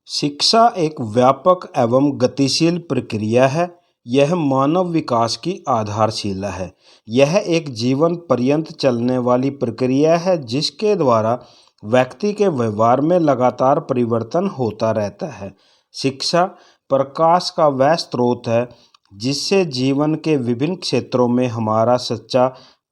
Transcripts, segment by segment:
शिक्षा एक व्यापक एवं गतिशील प्रक्रिया है। यह मानव विकास की आधारशिला है। यह एक जीवन पर्यंत चलने वाली प्रक्रिया है जिसके द्वारा व्यक्ति के व्यवहार में लगातार परिवर्तन होता रहता है। शिक्षा प्रकाश का वह स्रोत है जिससे जीवन के विभिन्न क्षेत्रों में हमारा सच्चा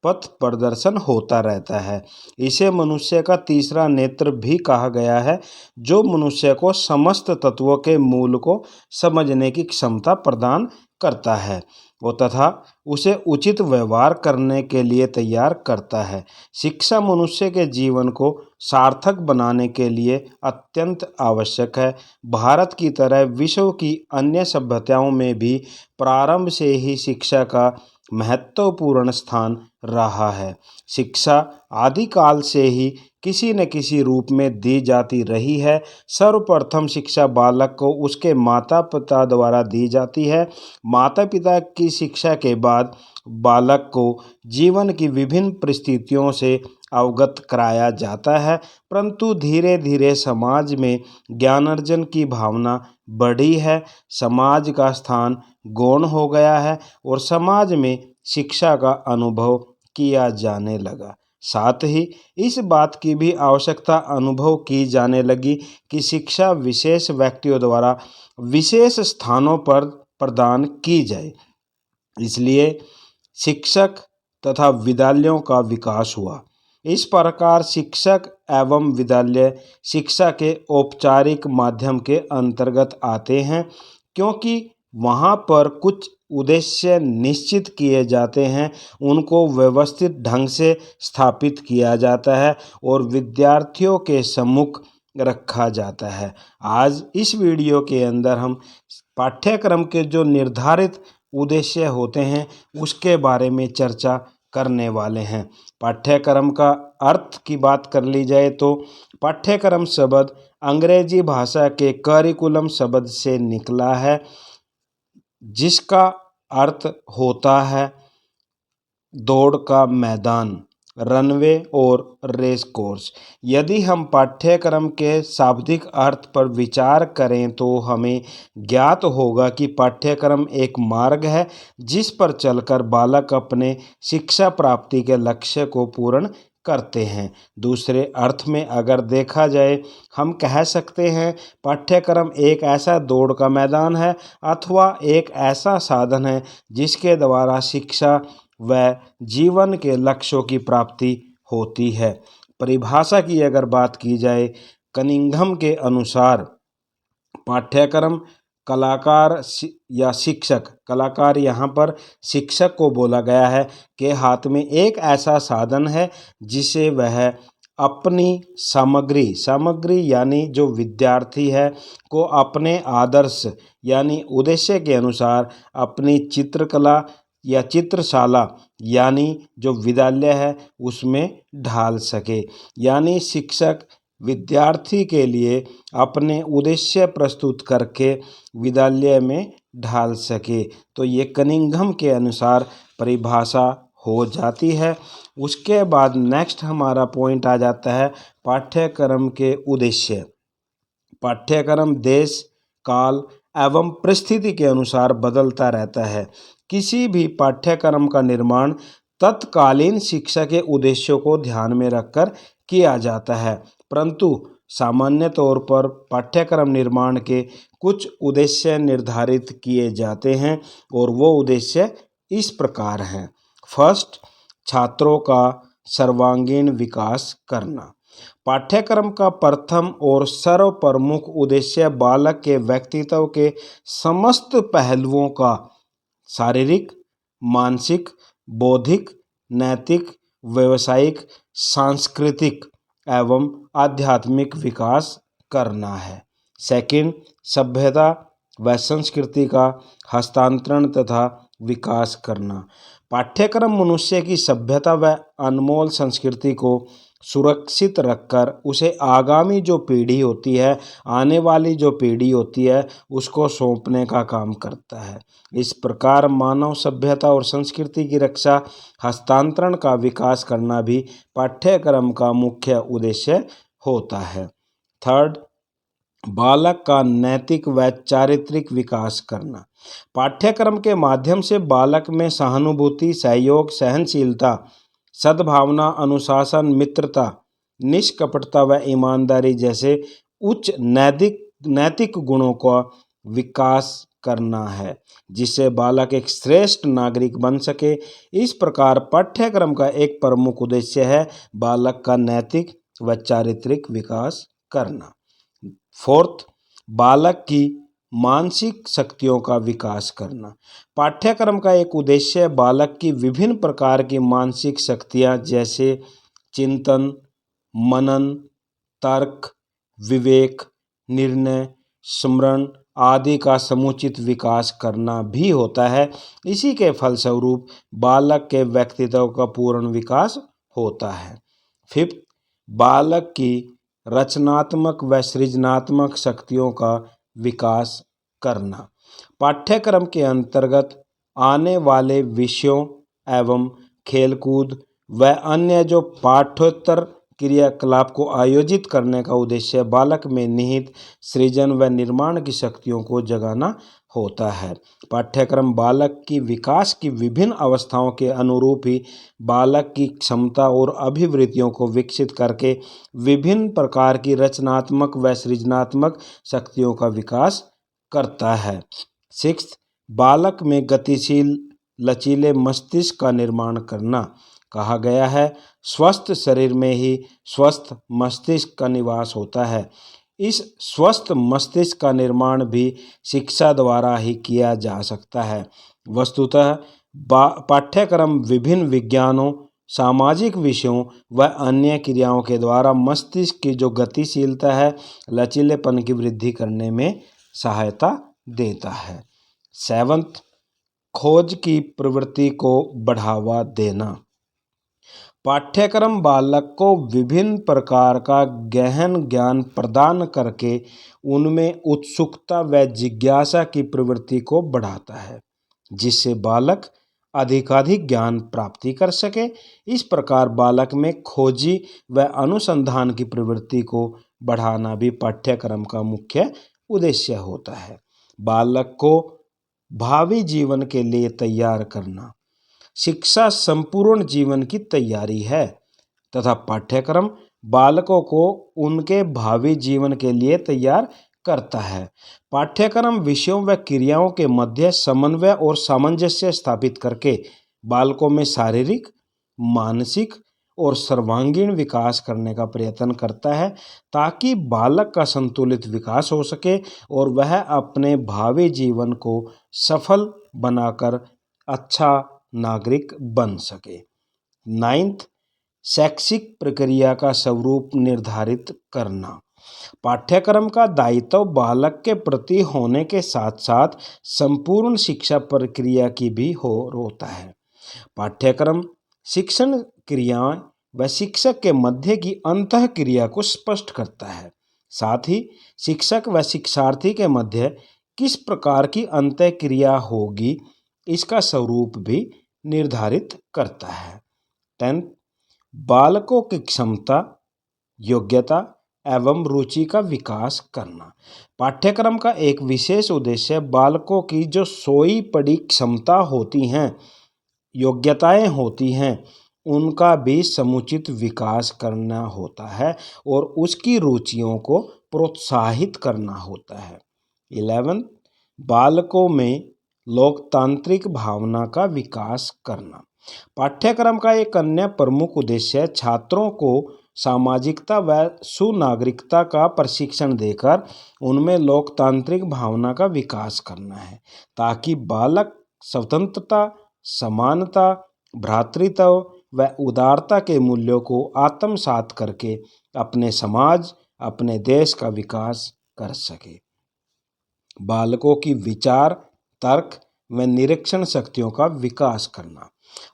पथ प्रदर्शन होता रहता है। इसे मनुष्य का तीसरा नेत्र भी कहा गया है, जो मनुष्य को समस्त तत्वों के मूल को समझने की क्षमता प्रदान करता है और तथा उसे उचित व्यवहार करने के लिए तैयार करता है। शिक्षा मनुष्य के जीवन को सार्थक बनाने के लिए अत्यंत आवश्यक है। भारत की तरह विश्व की अन्य सभ्यताओं में भी प्रारंभ से ही शिक्षा का महत्वपूर्ण स्थान रहा है। शिक्षा आदिकाल से ही किसी न किसी रूप में दी जाती रही है। सर्वप्रथम शिक्षा बालक को उसके माता पिता द्वारा दी जाती है। माता पिता की शिक्षा के बाद बालक को जीवन की विभिन्न परिस्थितियों से अवगत कराया जाता है, परंतु धीरे धीरे समाज में ज्ञानार्जन की भावना बढ़ी है। समाज का स्थान गौण हो गया है और समाज में शिक्षा का अनुभव किया जाने लगा। साथ ही इस बात की भी आवश्यकता अनुभव की जाने लगी कि शिक्षा विशेष व्यक्तियों द्वारा विशेष स्थानों पर प्रदान की जाए। इसलिए शिक्षक तथा विद्यालयों का विकास हुआ। इस प्रकार शिक्षक एवं विद्यालय शिक्षा के औपचारिक माध्यम के अंतर्गत आते हैं, क्योंकि वहाँ पर कुछ उद्देश्य निश्चित किए जाते हैं, उनको व्यवस्थित ढंग से स्थापित किया जाता है और विद्यार्थियों के सम्मुख रखा जाता है। आज इस वीडियो के अंदर हम पाठ्यक्रम के जो निर्धारित उद्देश्य होते हैं उसके बारे में चर्चा करने वाले हैं। पाठ्यक्रम का अर्थ की बात कर ली जाए तो पाठ्यक्रम शब्द अंग्रेजी भाषा के करिकुलम शब्द से निकला है, जिसका अर्थ होता है दौड़ का मैदान, रनवे और रेस कोर्स। यदि हम पाठ्यक्रम के शाब्दिक अर्थ पर विचार करें तो हमें ज्ञात होगा कि पाठ्यक्रम एक मार्ग है जिस पर चलकर बालक अपने शिक्षा प्राप्ति के लक्ष्य को पूर्ण करते हैं। दूसरे अर्थ में अगर देखा जाए, हम कह सकते हैं पाठ्यक्रम एक ऐसा दौड़ का मैदान है अथवा एक ऐसा साधन है जिसके द्वारा शिक्षा व जीवन के लक्ष्यों की प्राप्ति होती है। परिभाषा की अगर बात की जाए, कनिंघम के अनुसार पाठ्यक्रम कलाकार या शिक्षक, कलाकार यहाँ पर शिक्षक को बोला गया है, के हाथ में एक ऐसा साधन है जिसे वह अपनी सामग्री यानी जो विद्यार्थी है को अपने आदर्श यानी उद्देश्य के अनुसार अपनी चित्रकला या चित्रशाला यानी जो विद्यालय है उसमें ढाल सके। यानी शिक्षक विद्यार्थी के लिए अपने उद्देश्य प्रस्तुत करके विद्यालय में ढाल सके। तो ये कनिंघम के अनुसार परिभाषा हो जाती है। उसके बाद नेक्स्ट हमारा पॉइंट आ जाता है पाठ्यक्रम के उद्देश्य। पाठ्यक्रम देश, काल एवं परिस्थिति के अनुसार बदलता रहता है। किसी भी पाठ्यक्रम का निर्माण तत्कालीन शिक्षा के उद्देश्यों को ध्यान में रखकर किया जाता है, परंतु सामान्य तौर पर पाठ्यक्रम निर्माण के कुछ उद्देश्य निर्धारित किए जाते हैं और वो उद्देश्य इस प्रकार हैं। फर्स्ट, छात्रों का सर्वांगीण विकास करना। पाठ्यक्रम का प्रथम और सर्वप्रमुख उद्देश्य बालक के व्यक्तित्व के समस्त पहलुओं का शारीरिक, मानसिक, बौद्धिक, नैतिक, व्यावसायिक, सांस्कृतिक एवं आध्यात्मिक विकास करना है। सेकंड, सभ्यता व संस्कृति का हस्तांतरण तथा विकास करना। पाठ्यक्रम मनुष्य की सभ्यता व अनमोल संस्कृति को सुरक्षित रखकर उसे आगामी जो पीढ़ी होती है, आने वाली जो पीढ़ी होती है, उसको सौंपने का काम करता है। इस प्रकार मानव सभ्यता और संस्कृति की रक्षा, हस्तांतरण का विकास करना भी पाठ्यक्रम का मुख्य उद्देश्य होता है। थर्ड, बालक का नैतिक व चारित्रिक विकास करना। पाठ्यक्रम के माध्यम से बालक में सहानुभूति, सहयोग, सहनशीलता, सद्भावना, अनुशासन, मित्रता, निष्कपटता व ईमानदारी जैसे उच्च नैतिक नैतिक गुणों का विकास करना है, जिससे बालक एक श्रेष्ठ नागरिक बन सके। इस प्रकार पाठ्यक्रम का एक प्रमुख उद्देश्य है बालक का नैतिक व चारित्रिक विकास करना। फोर्थ, बालक की मानसिक शक्तियों का विकास करना। पाठ्यक्रम का एक उद्देश्य है बालक की विभिन्न प्रकार की मानसिक शक्तियाँ जैसे चिंतन, मनन, तर्क, विवेक, निर्णय, स्मरण आदि का समुचित विकास करना भी होता है। इसी के फलस्वरूप बालक के व्यक्तित्व का पूर्ण विकास होता है। फिफ्थ, बालक की रचनात्मक व सृजनात्मक शक्तियों का विकास करना। पाठ्यक्रम के अंतर्गत आने वाले विषयों एवं खेलकूद व अन्य जो पाठ्येतर क्रियाकलाप को आयोजित करने का उद्देश्य बालक में निहित सृजन व निर्माण की शक्तियों को जगाना होता है। पाठ्यक्रम बालक की विकास की विभिन्न अवस्थाओं के अनुरूप ही बालक की क्षमता और अभिवृत्तियों को विकसित करके विभिन्न प्रकार की रचनात्मक व सृजनात्मक शक्तियों का विकास करता है। सिक्स्थ, बालक में गतिशील लचीले मस्तिष्क का निर्माण करना। कहा गया है स्वस्थ शरीर में ही स्वस्थ मस्तिष्क का निवास होता है। इस स्वस्थ मस्तिष्क का निर्माण भी शिक्षा द्वारा ही किया जा सकता है। वस्तुतः पाठ्यक्रम विभिन्न विज्ञानों, सामाजिक विषयों व अन्य क्रियाओं के द्वारा मस्तिष्क की जो गतिशीलता है, लचीलेपन की वृद्धि करने में सहायता देता है। सेवंथ, खोज की प्रवृत्ति को बढ़ावा देना। पाठ्यक्रम बालक को विभिन्न प्रकार का गहन ज्ञान प्रदान करके उनमें उत्सुकता व जिज्ञासा की प्रवृत्ति को बढ़ाता है, जिससे बालक अधिकाधिक ज्ञान प्राप्ति कर सके। इस प्रकार बालक में खोजी व अनुसंधान की प्रवृत्ति को बढ़ाना भी पाठ्यक्रम का मुख्य उद्देश्य होता है। बालक को भावी जीवन के लिए तैयार करना। शिक्षा संपूर्ण जीवन की तैयारी है तथा पाठ्यक्रम बालकों को उनके भावी जीवन के लिए तैयार करता है। पाठ्यक्रम विषयों व क्रियाओं के मध्य समन्वय और सामंजस्य स्थापित करके बालकों में शारीरिक, मानसिक और सर्वांगीण विकास करने का प्रयत्न करता है, ताकि बालक का संतुलित विकास हो सके और वह अपने भावी जीवन को सफल बनाकर अच्छा नागरिक बन सके। नाइन्थ, शैक्षिक प्रक्रिया का स्वरूप निर्धारित करना। पाठ्यक्रम का दायित्व बालक के प्रति होने के साथ साथ संपूर्ण शिक्षा प्रक्रिया की भी होता है। पाठ्यक्रम शिक्षण क्रियाएं व शिक्षक के मध्य की अंतः क्रिया को स्पष्ट करता है। साथ ही शिक्षक व शिक्षार्थी के मध्य किस प्रकार की अंतः क्रिया होगी, इसका स्वरूप भी निर्धारित करता है। 10, बालकों की क्षमता, योग्यता एवं रुचि का विकास करना। पाठ्यक्रम का एक विशेष उद्देश्य बालकों की जो सोई पड़ी क्षमता होती हैं, योग्यताएं होती हैं, उनका भी समुचित विकास करना होता है और उसकी रुचियों को प्रोत्साहित करना होता है। 11, बालकों में लोकतांत्रिक भावना का विकास करना। पाठ्यक्रम का एक अन्य प्रमुख उद्देश्य छात्रों को सामाजिकता व सुनागरिकता का प्रशिक्षण देकर उनमें लोकतांत्रिक भावना का विकास करना है, ताकि बालक स्वतंत्रता, समानता, भ्रातृत्व व उदारता के मूल्यों को आत्मसात करके अपने समाज, अपने देश का विकास कर सके। बालकों की विचार, तर्क व निरीक्षण शक्तियों का विकास करना।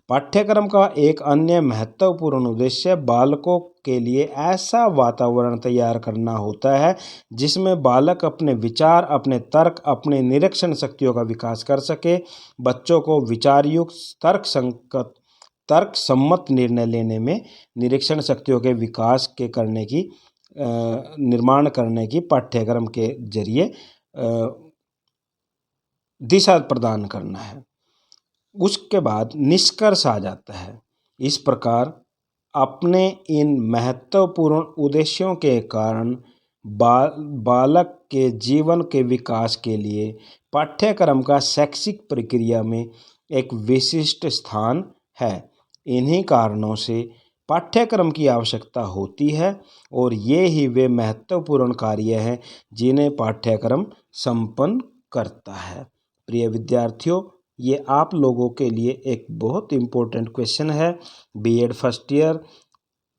पाठ्यक्रम का एक अन्य महत्वपूर्ण उद्देश्य बालकों के लिए ऐसा वातावरण तैयार करना होता है जिसमें बालक अपने विचार, अपने तर्क, अपने निरीक्षण शक्तियों का विकास कर सके। बच्चों को विचारयुक्त, तर्क सम्मत निर्णय लेने में निरीक्षण शक्तियों के विकास के करने की निर्माण करने की पाठ्यक्रम के जरिए दिशा प्रदान करना है। उसके बाद निष्कर्ष आ जाता है। इस प्रकार अपने इन महत्वपूर्ण उद्देश्यों के कारण बालक के जीवन के विकास के लिए पाठ्यक्रम का शैक्षिक प्रक्रिया में एक विशिष्ट स्थान है। इन्हीं कारणों से पाठ्यक्रम की आवश्यकता होती है और ये ही वे महत्वपूर्ण कार्य हैं जिन्हें पाठ्यक्रम संपन्न करता है। प्रिय विद्यार्थियों, ये आप लोगों के लिए एक बहुत इम्पोर्टेंट क्वेश्चन है। बीएड फर्स्ट ईयर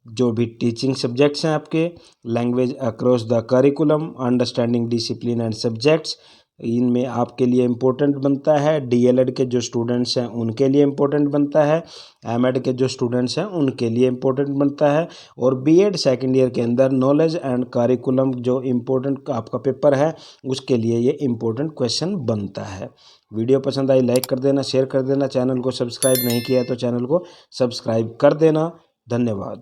जो भी टीचिंग सब्जेक्ट्स हैं आपके, language across the curriculum, understanding discipline and subjects, इनमें आपके लिए इम्पोर्टेंट बनता है। डीएलएड के जो स्टूडेंट्स हैं उनके लिए इम्पोर्टेंट बनता है। एमएड के जो स्टूडेंट्स हैं उनके लिए इम्पोर्टेंट बनता है। और बीएड सेकेंड ईयर के अंदर नॉलेज एंड करिकुलम जो इम्पोर्टेंट आपका पेपर है उसके लिए ये इम्पोर्टेंट क्वेश्चन बनता है। वीडियो पसंद आई लाइक कर देना, शेयर कर देना। चैनल को सब्सक्राइब नहीं किया तो चैनल को सब्सक्राइब कर देना। धन्यवाद।